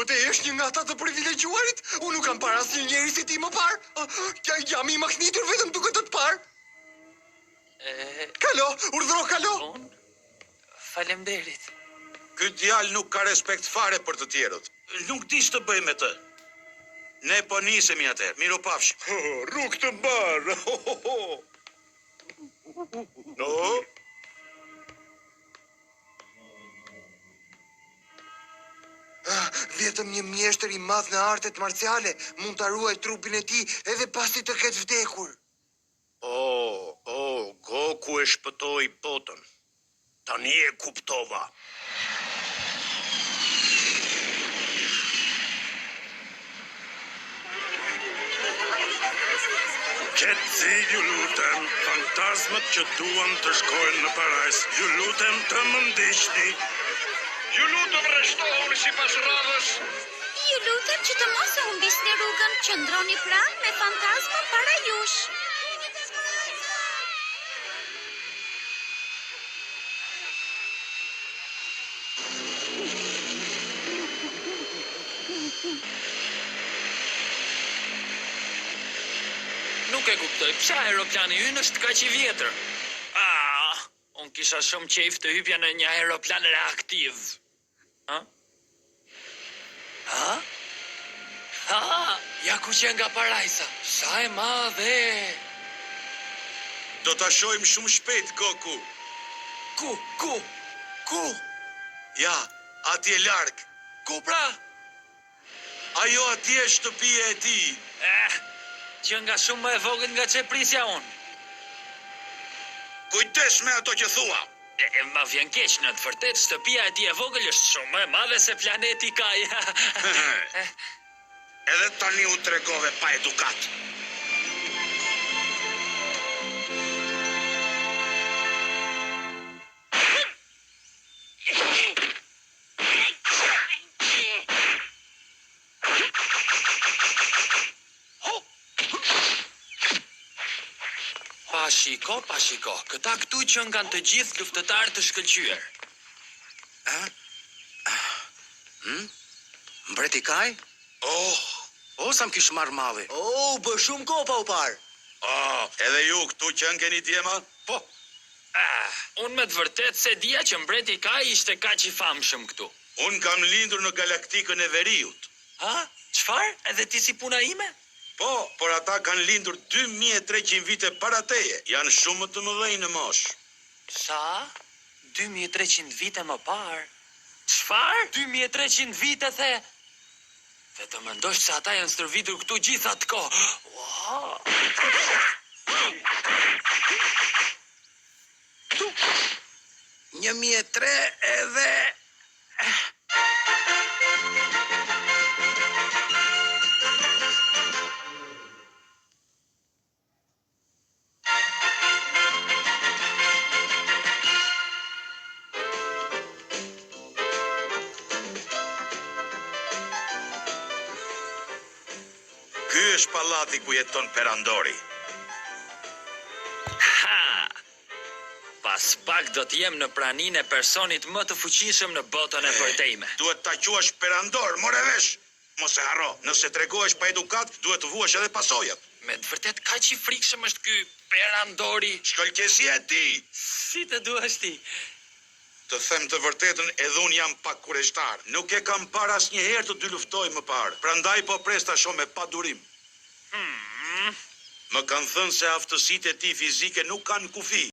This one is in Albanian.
duhet e jesh një nga ata të privilegjuarit? Unë nuk kam parë asnjë njeri si ti më parë. Jam I maknitur vetëm duke të parë. Kalo, urdhëro kalo. Faleminderit. Ky djalë nuk ka respekt fare për të tjerët. Nuk di ç'të bëj me të. Ne po nisemi atëherë. Mirupafshim. Rrugë të mbarë. No? Vetëm një mjeshtër I madh në artet marciale mund ta ruaj trupin e tij edhe pasi të ketë vdekur. Goku e shpëtoi botën. Tani e kuptova. Qetësi, ju lutem, fantazmat që duan të shkojnë në parajs, ju lutem të më ndiqni. Ju lutem rreshtohuni sipas radhës. Ju lutem që të mos e humbisni rrugën, qëndroni pranë me fantazma para jush. Nuk e kuptoj, pse aeroplani ynë është kaq I vjetër? Unë kisha shumë qejf të hypja në një aeroplan reaktiv. Ja ku që nga parajsa, sa e madhe. Do ta shohim shumë shpejt, Goku. Ku? Ja, atje larg. Ku pra? Ajo atje shtëpia e tij. Që nga shumë më e vogël nga që prisja unë. Kujdes me ato që thua. Ma vjen keq në të vërtet, shtëpia e tij e vogël është shumë më e madhe se planeti Kaja. Edhe tani u tregove pa edukat. Pa shiko, këta këtu që nga të gjithë luftëtarë të shkëlqyer. Mbreti Kaj? Sa më kish marrë malli. Bë shumë kohë pa u parë. Edhe ju këtu që keni djema? Po. Unë me të vërtet se dija që mbreti Kaj ishte kaq I famshëm këtu. Unë kam lindur në galaktikën e veriut. Çfarë? Edhe ti si puna ime? Po, por ata kanë lindur 2300 vite para teje. Janë shumë të mëdhenj në moshë. Sa? 2300 vite më parë? Çfarë? 2300 vite the? Dhe të mendosh se ata janë stërvitur këtu gjithë atë kohë. Wow. Tu. 1003 edhe... Ky është pallati ku jeton Perandori. Pas pak do të jem në praninë e personit më të fuqishëm në botën e përtejme. Duhet ta quash Perandor, more vesh. Mos e harro, nëse tregohesh pa edukat, duhet të vuash edhe pasojat. Me të vërtet kaq I frikshëm është ky Perandori. Shkëlqesia e tij. Si të duash ti? Të them të vërtetën, edhe unë jam pak kureshtar. Nuk e kam parë asnjëherë të dy luftoj më parë. Prandaj po pres ta shoh me padurim. Më kanë thënë se aftësitë e tij fizike nuk kanë kufi.